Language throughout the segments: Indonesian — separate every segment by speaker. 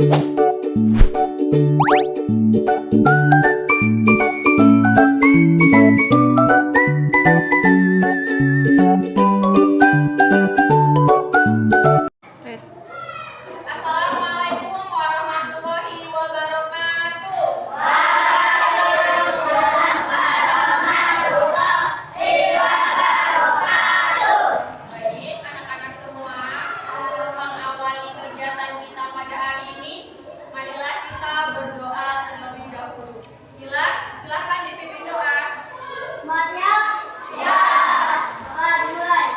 Speaker 1: Assalamualaikum warahmatullahi wabarakatuh. Baik, anak-anak semua, untuk mengawali kegiatan kita pada hari ini, marilah kita berdoa terlebih dahulu. Silakan dipimpin doa.
Speaker 2: Semua siap? Siap. Doa dimulai.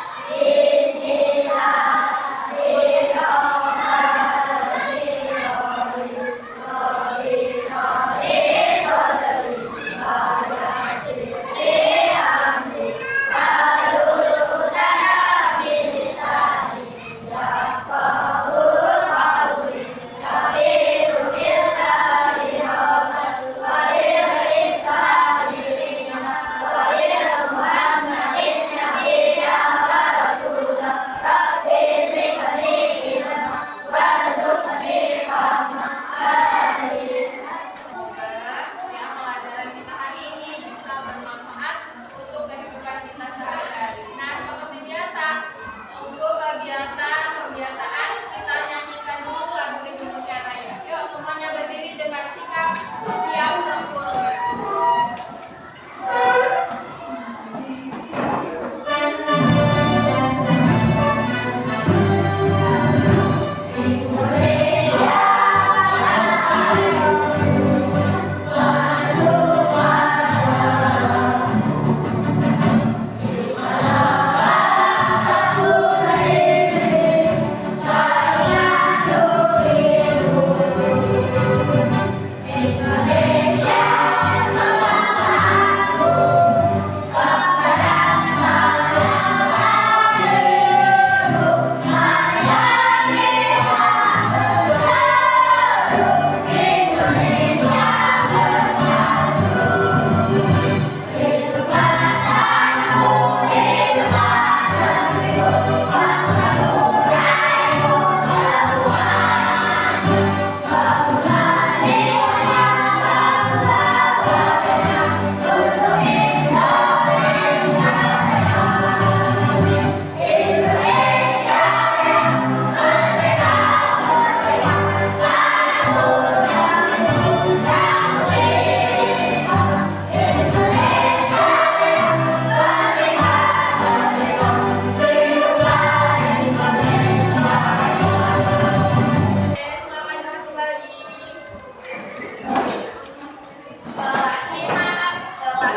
Speaker 1: Semoga ya, pelajaran kita hari ini bisa bermanfaat untuk kehidupan kita sehari-hari. Nah, seperti biasa, untuk kegiatan pembiasaan kita nyanyikan dulu lagu Indonesia Raya. Yuk, semuanya berdiri dengan sikap siap sempurna. Oke, silakan duduk kembali. Kelas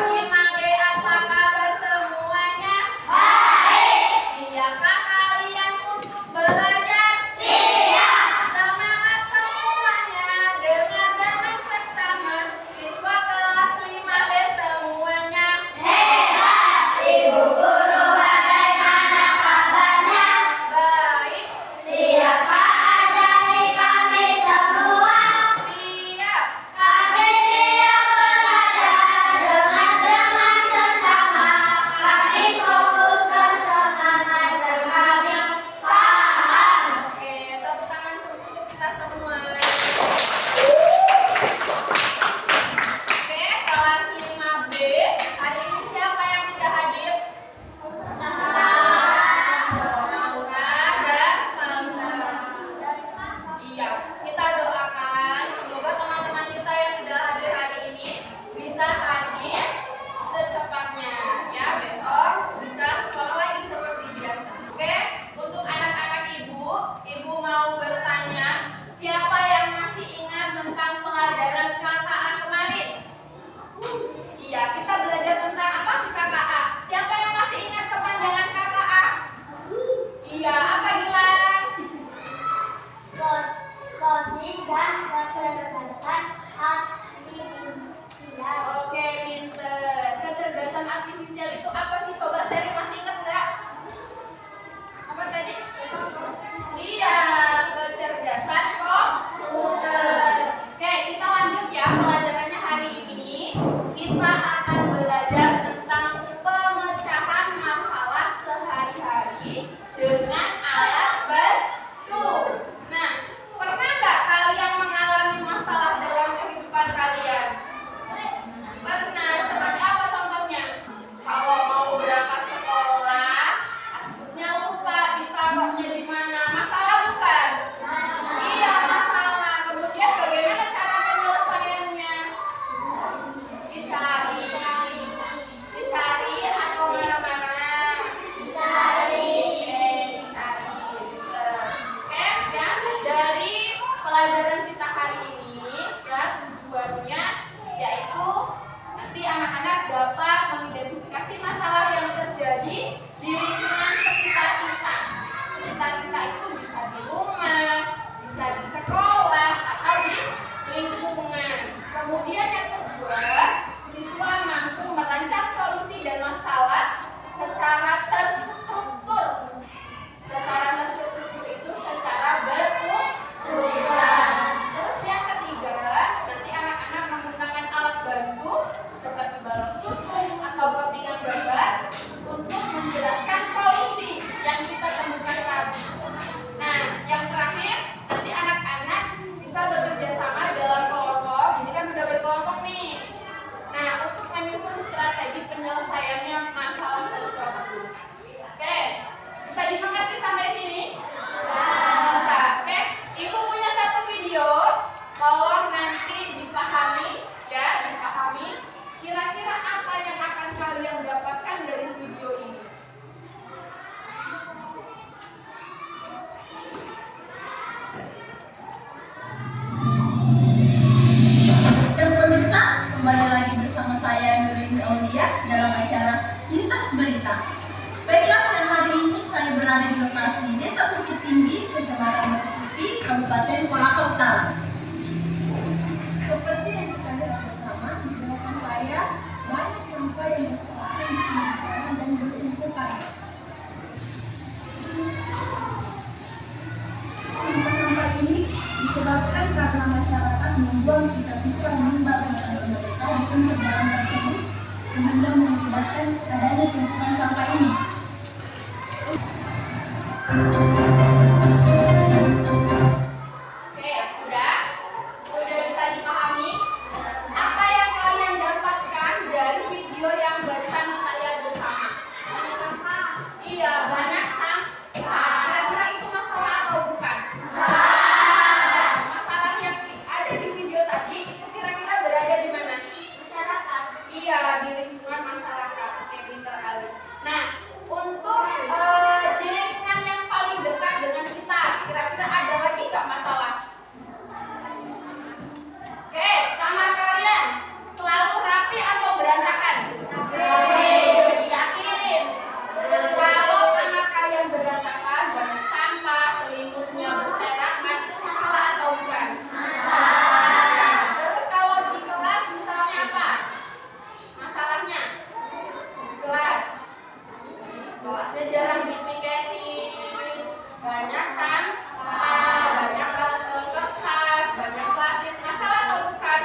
Speaker 1: 5B, apa kabar semuanya? Baik. Siapkah kalian untuk belajar? Siap. Semangat semuanya, dengar dengan seksama. Siswa kelas 5B semuanya.
Speaker 2: Hebat. Ibu guru bagaimana kabarnya?
Speaker 1: Baik.
Speaker 2: Siapa ajari kami semua?
Speaker 1: Siap.
Speaker 2: Kami siap belajar dengan sesama. Kami fokus keselamatan kami. Paham.
Speaker 1: Oke, tepuk tangan untuk kita semua. Oke, kelas 5B. Hari ini siapa yang tidak hadir? Naura dan Samsa. Iya, kita doakan semoga teman-teman kita yang tidak hadir hari ini bisa hadir secepatnya. Ya, besok bisa sekolah lagi seperti biasa. Oke, untuk anak-anak ibu mau bertanya, siapa yang masih ingat tentang pelajaran KKA kemarin? Iya, kita belajar tentang apa KKA? Siapa yang masih ingat kepanjangan KKA? Iya, apa Gilang?
Speaker 2: Coding dan kecerdasan artifisial.
Speaker 1: Oke, pinter. Kecerdasan artifisial itu apa sih? Coba Seri masih ingat nggak? Apa tadi? Iya, kecerdasan komputer. Oke, kita lanjut ya pelajarannya hari ini. Kita akan belajar tentang pemecahan masalah sehari-hari dengan alat bantu. Nah, pernah nggak kalian
Speaker 3: karena masyarakat membuang sisa-sisa limbah makanan mereka di pinggir jalan tersebut sehingga mengakibatkan adanya tumpukan sampah ini.
Speaker 1: Oke, sudah bisa dipahami apa yang kalian dapatkan dari video yang barusan kita lihat bersama? Iya, banyak sampah. Kira-kira itu masalah atau bukan? Masalah yang ada di video tadi itu kira-kira berada di mana?
Speaker 2: Masyarakat.
Speaker 1: Iya, di lingkungan masyarakat. Oke, pintar kali. Nah, untuk di lingkungan yang paling dekat dengan kita, kira-kira ada lagi nggak masalah? Oke, kamar kalian selalu rapi atau berantakan? Yakin? Kalau kamar kalian berantakan, banyak sampah, selimutnya berserakan, itu masalah atau bukan? Terus kalau di kelas misalnya apa? Masalahnya di kelasnya jarang dipiketin, banyak sampah, banyak kertas, banyak plastik, masalah atau bukan?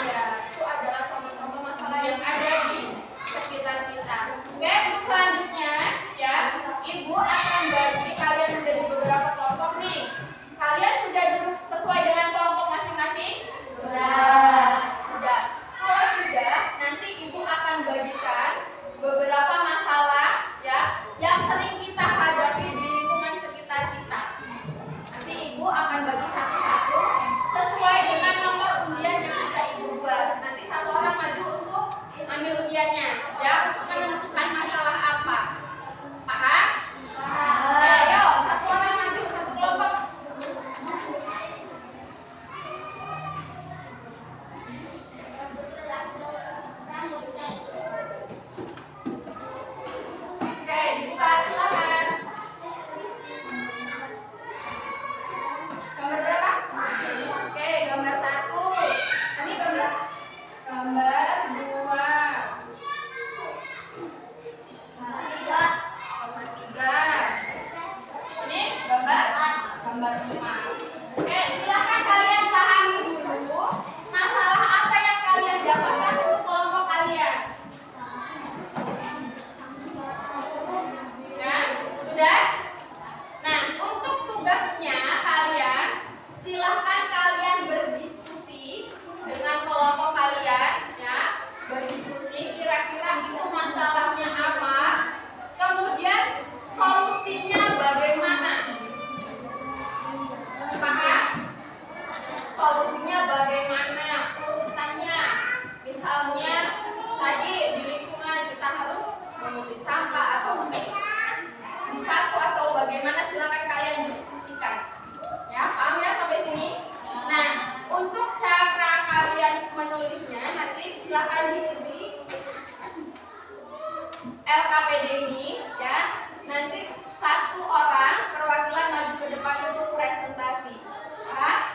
Speaker 1: Ya, itu adalah contoh-contoh masalah yang ada di sekitar kita. Oke, untuk selanjutnya ya, Ibu akan bagi kalian menjadi beberapa kelompok nih. Kalian sudah duduk sesuai dengan kelompok masing-masing? Sudah. Kalau sudah, nanti Ibu akan bagikan beberapa masalah ya yang sering kita hadapi di lingkungan sekitar kita. Nanti Ibu akan bagi satu-satu sesuai dengan nomor undian yang sudah Ibu buat. Nanti satu orang maju untuk ambil undiannya ya, untuk menentukan masalah apa. Paham? Oke, ayo satu orang maju, satu kelompok. Oke, dibuka, silakan. Gambar berapa? Oke, gambar 1. Ini gambar 2. Gambar 3. Ini gambar 5. Oke, silakan kalian pahami dulu masalah apa yang kalian dapatkan untuk kelompok kalian. Ya, sudah? Nah, untuk tugasnya kalian silahkan kalian berdiskusi dengan kelompok kalian ya, berdiskusi kira-kira itu masalahnya apa, kemudian solusinya bagaimana. Paham? Solusinya bagaimana, urutannya. Misalnya tadi di lingkungan kita harus memungut sampah atau disapu atau bagaimana, silakan kalian diskusikan. Ya, paham ya sampai sini? Nah, untuk cara kalian menulisnya nanti silakan diisi LKPD ini ya. Nanti satu orang perwakilan maju ke depan untuk presentasi. Ya.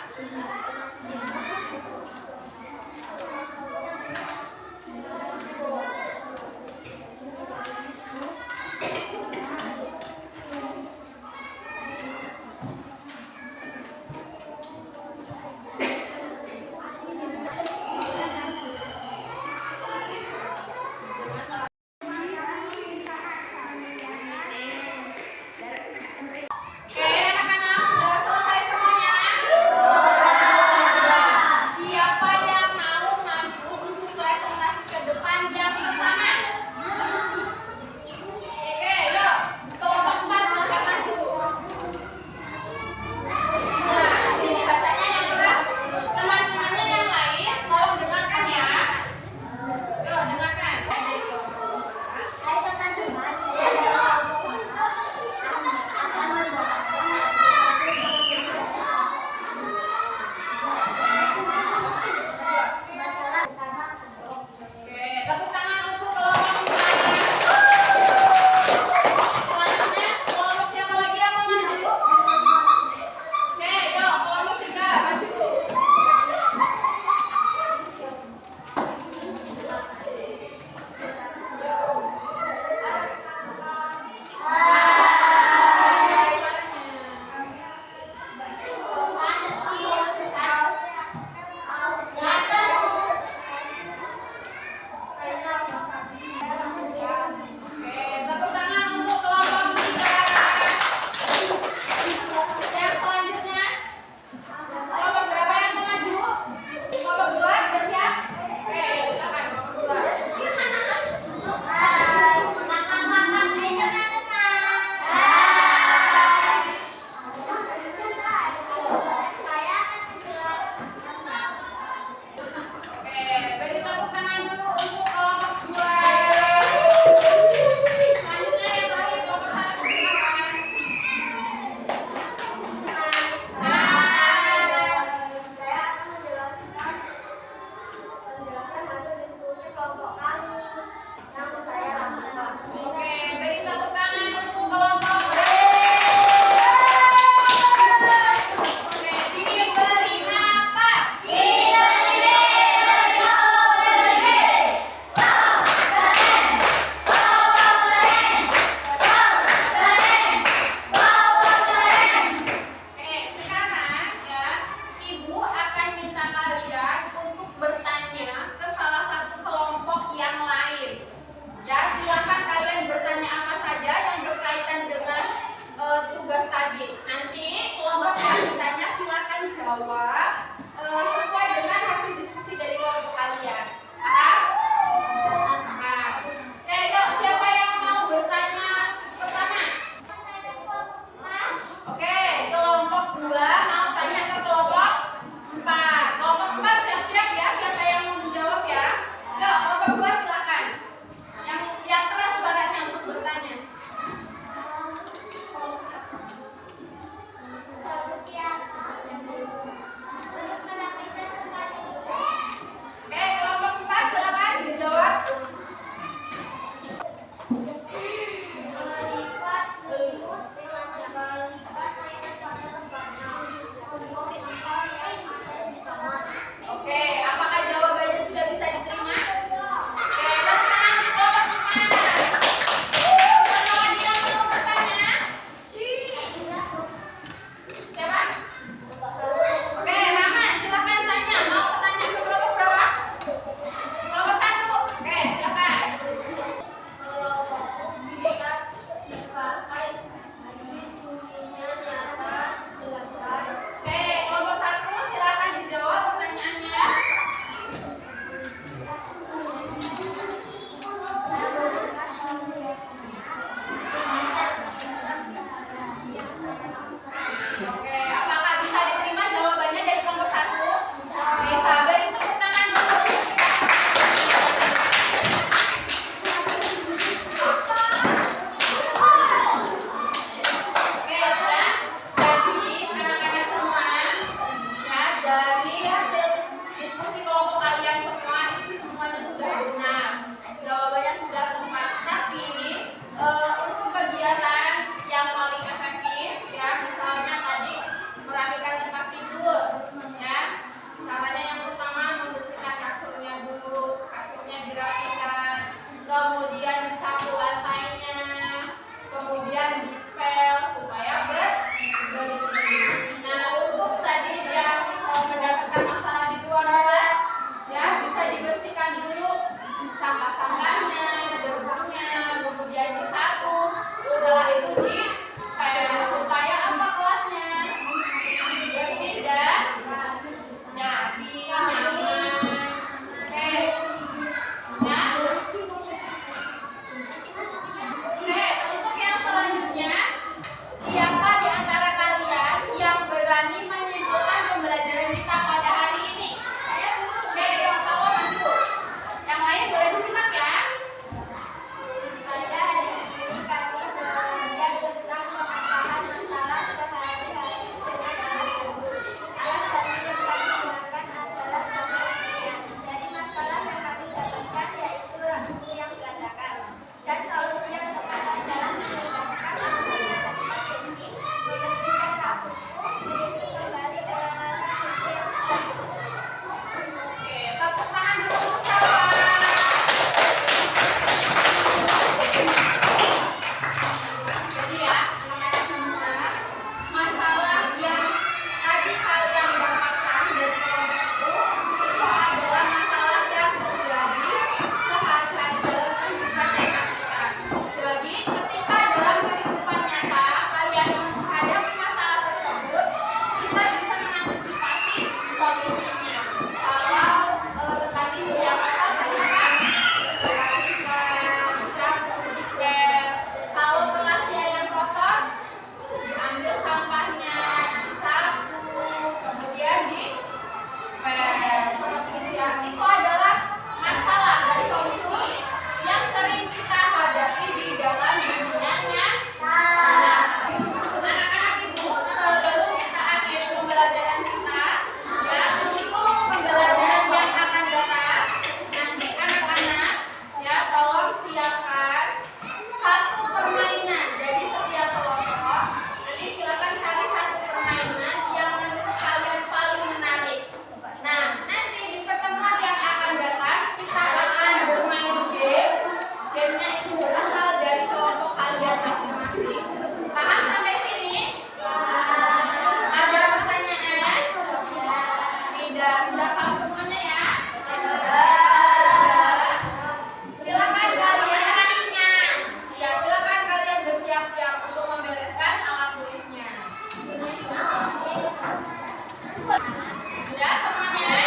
Speaker 1: Sudah semuanya?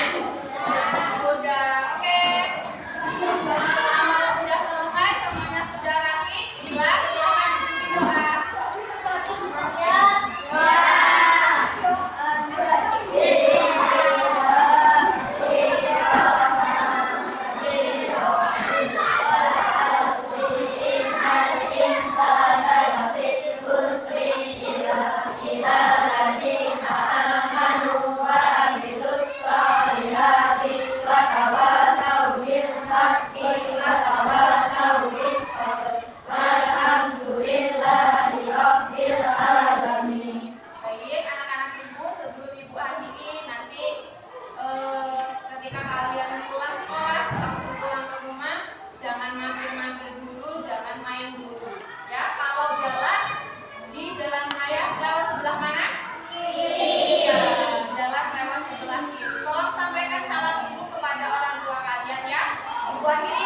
Speaker 1: Sudah. Oke. Kalau sudah selesai, semuanya sudah rapi. Bila silakan dipimpin doa. Baik, anak-anak ibu, sebelum ibu akhiri nanti ketika kalian pulang sekolah, langsung pulang ke rumah, jangan mampir-mampir dulu, jangan main dulu. Ya, kalau jalan di jalan raya lewat sebelah mana? Iya, jalan lewat sebelah kiri. Tolong sampaikan salam ibu kepada orang tua kalian ya. Ibu akhiri